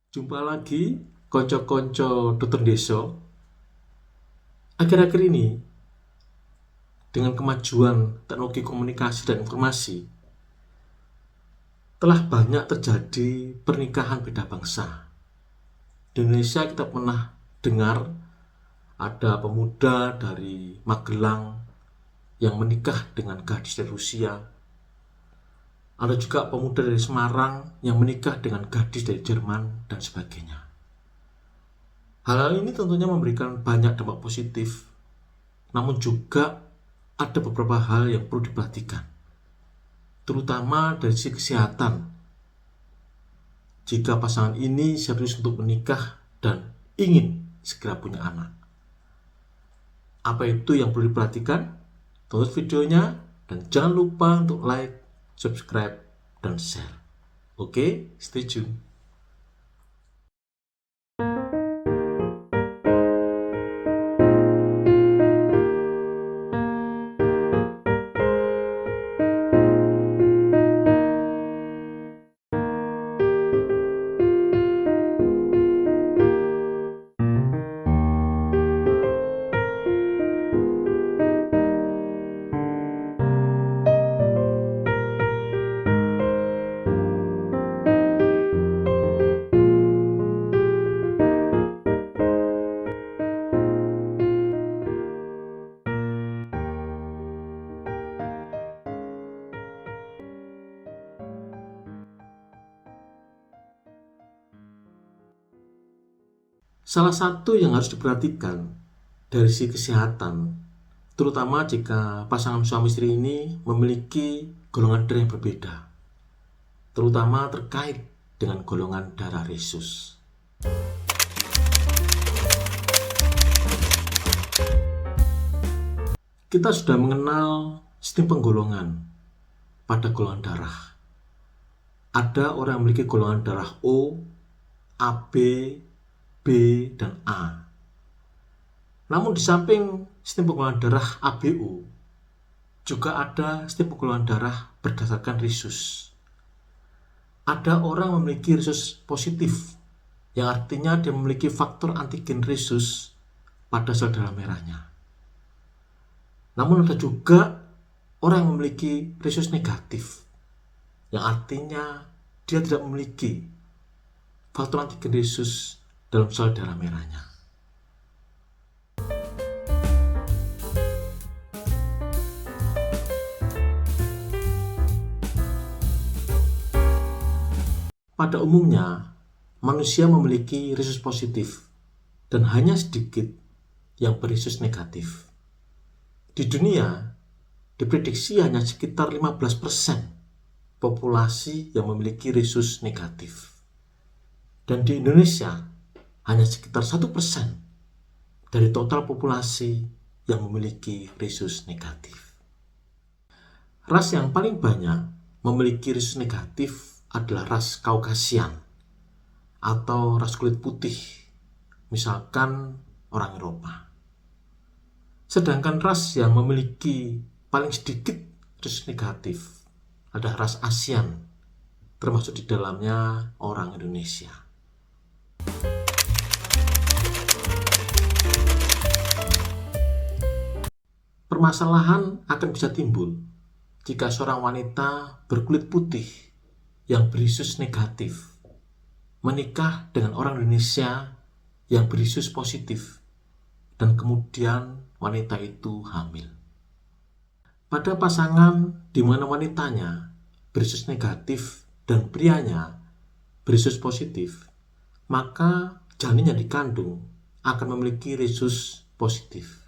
Jumpa lagi konco-konco Dokter Deso. Akhir-akhir ini dengan kemajuan teknologi komunikasi dan informasi telah banyak terjadi pernikahan beda bangsa. Di Indonesia kita pernah dengar ada pemuda dari Magelang yang menikah dengan gadis dari Rusia. Ada juga pemuda dari Semarang yang menikah dengan gadis dari Jerman dan sebagainya. Hal ini tentunya memberikan banyak dampak positif, namun juga ada beberapa hal yang perlu diperhatikan, terutama dari sisi kesehatan. Jika pasangan ini serius untuk menikah dan ingin segera punya anak, apa itu yang perlu diperhatikan? Tonton videonya dan jangan lupa untuk like, subscribe, dan share. Oke, stay tune. Salah satu yang harus diperhatikan dari sisi kesehatan, terutama jika pasangan suami istri ini memiliki golongan darah yang berbeda, terutama terkait dengan golongan darah resus. Kita sudah mengenal sistem penggolongan pada golongan darah. Ada orang yang memiliki golongan darah O, AB, B, dan A. Namun di samping sistem penggolongan darah ABO, juga ada sistem penggolongan darah berdasarkan resus. Ada orang memiliki resus positif, yang artinya dia memiliki faktor antigen resus pada sel darah merahnya. Namun ada juga orang yang memiliki resus negatif, yang artinya dia tidak memiliki faktor antigen resus dalam sel darah merahnya. Pada umumnya, manusia memiliki resus positif dan hanya sedikit yang beresus negatif. Di dunia, diprediksi hanya sekitar 15% populasi yang memiliki resus negatif. Dan di Indonesia, hanya sekitar 1% dari total populasi yang memiliki resus negatif. Ras yang paling banyak memiliki resus negatif adalah ras Kaukasian atau ras kulit putih, misalkan orang Eropa. Sedangkan ras yang memiliki paling sedikit resus negatif adalah ras ASEAN, termasuk di dalamnya orang Indonesia. Permasalahan akan bisa timbul jika seorang wanita berkulit putih yang beresus negatif menikah dengan orang Indonesia yang beresus positif dan kemudian wanita itu hamil. Pada pasangan di mana wanitanya beresus negatif dan prianya beresus positif, maka janin yang dikandung akan memiliki resus positif.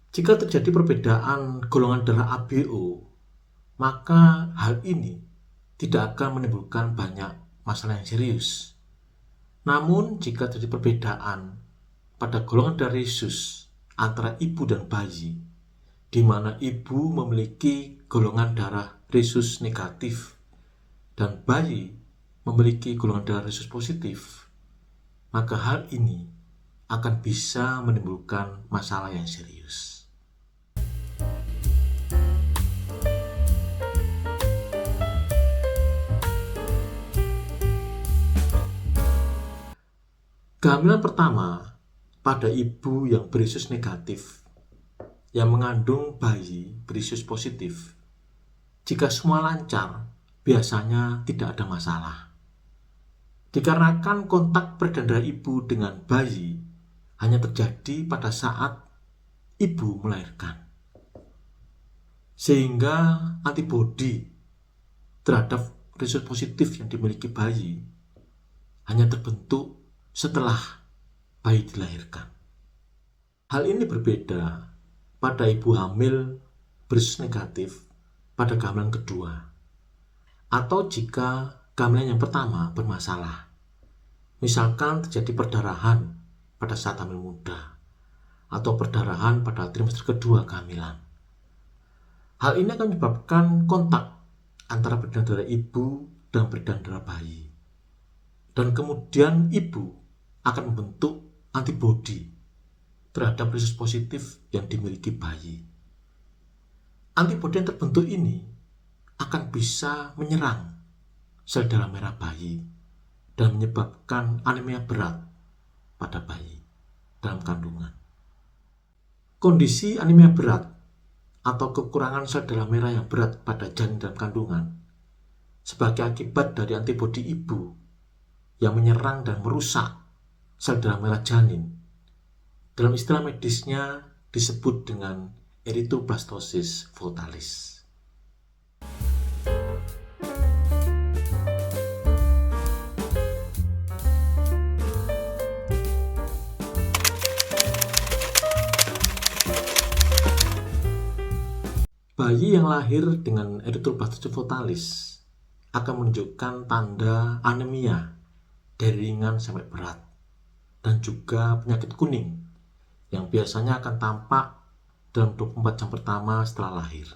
Jika terjadi perbedaan golongan darah ABO, maka hal ini tidak akan menimbulkan banyak masalah yang serius. Namun, jika terjadi perbedaan pada golongan darah resus antara ibu dan bayi, di mana ibu memiliki golongan darah resus negatif dan bayi memiliki golongan darah resus positif, maka hal ini akan bisa menimbulkan masalah yang serius. Kehamilan pertama pada ibu yang berisus negatif yang mengandung bayi berisus positif, jika semua lancar, biasanya tidak ada masalah. Dikarenakan kontak perdana ibu dengan bayi hanya terjadi pada saat ibu melahirkan, sehingga antibodi terhadap berisus positif yang dimiliki bayi hanya terbentuk setelah bayi dilahirkan. Hal ini berbeda pada ibu hamil berisus negatif pada kehamilan kedua, atau jika kehamilan yang pertama bermasalah. Misalkan terjadi perdarahan pada saat hamil muda, atau perdarahan pada trimester kedua kehamilan. Hal ini akan menyebabkan kontak antara peredaran darah ibu dan peredaran darah bayi. Dan kemudian ibu akan membentuk antibodi terhadap berisus positif yang dimiliki bayi. Antibodi yang terbentuk ini akan bisa menyerang sel darah merah bayi dan menyebabkan anemia berat pada bayi dalam kandungan. Kondisi anemia berat atau kekurangan sel darah merah yang berat pada janin dalam kandungan sebagai akibat dari antibodi ibu yang menyerang dan merusak sel darah merah janin. Dalam istilah medisnya disebut dengan erythroblastoses fetalis. Bayi yang lahir dengan erythroblastoses fetalis akan menunjukkan tanda anemia dari ringan sampai berat, dan juga penyakit kuning yang biasanya akan tampak dalam 24 jam pertama setelah lahir.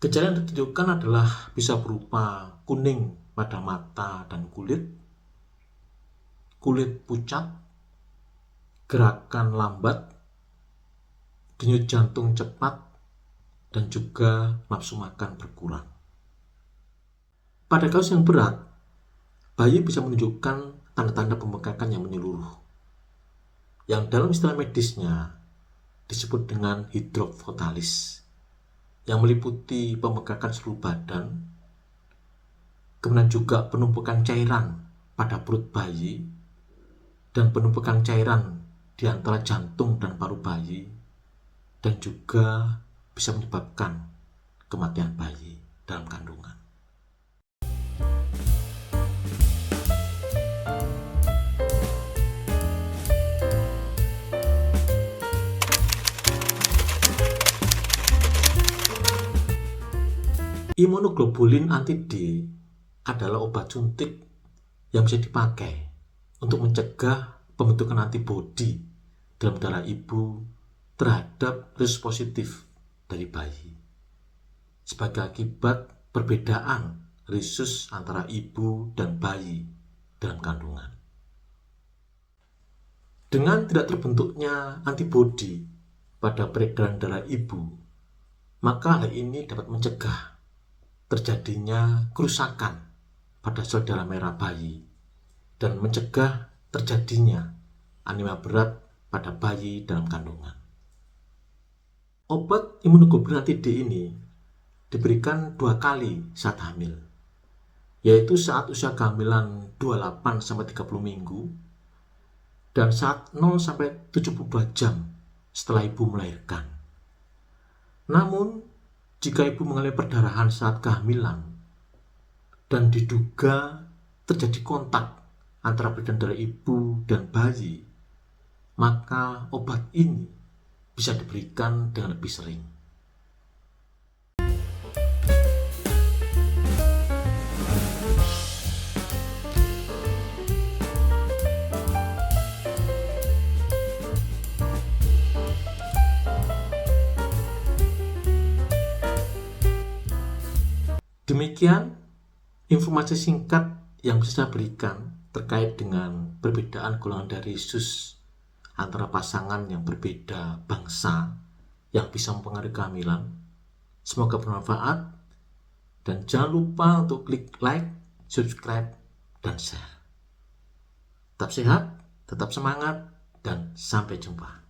Gejala yang ditunjukkan adalah bisa berupa kuning pada mata dan kulit pucat, gerakan lambat, denyut jantung cepat, dan juga nafsu makan berkurang. Pada kasus yang berat, bayi bisa menunjukkan tanda-tanda pembengkakan yang menyeluruh, yang dalam istilah medisnya disebut dengan hidrofetalis, yang meliputi pembengkakan seluruh badan, kemudian juga penumpukan cairan pada perut bayi, dan penumpukan cairan di antara jantung dan paru bayi, dan juga bisa menyebabkan kematian bayi dalam kandungan. Imunoglobulin anti-D adalah obat suntik yang bisa dipakai untuk mencegah pembentukan antibodi dalam darah ibu terhadap berisus positif dari bayi sebagai akibat perbedaan risus antara ibu dan bayi dalam kandungan. Dengan tidak terbentuknya antibodi pada peredaran darah ibu, maka hal ini dapat mencegah terjadinya kerusakan pada sel darah merah bayi dan mencegah terjadinya anemia berat pada bayi dalam kandungan. Obat imunoglobulin anti-D ini diberikan 2 kali saat hamil, yaitu saat usia kehamilan 28-30 minggu dan saat 0-72 jam setelah ibu melahirkan. Namun, jika ibu mengalami perdarahan saat kehamilan dan diduga terjadi kontak antara peredaran darah ibu dan bayi, maka obat ini bisa diberikan dengan lebih sering. Demikian informasi singkat yang bisa saya berikan terkait dengan perbedaan golongan darah risus antara pasangan yang berbeda bangsa yang bisa mempengaruhi kehamilan. Semoga bermanfaat, dan jangan lupa untuk klik like, subscribe, dan share. Tetap sehat, tetap semangat, dan sampai jumpa.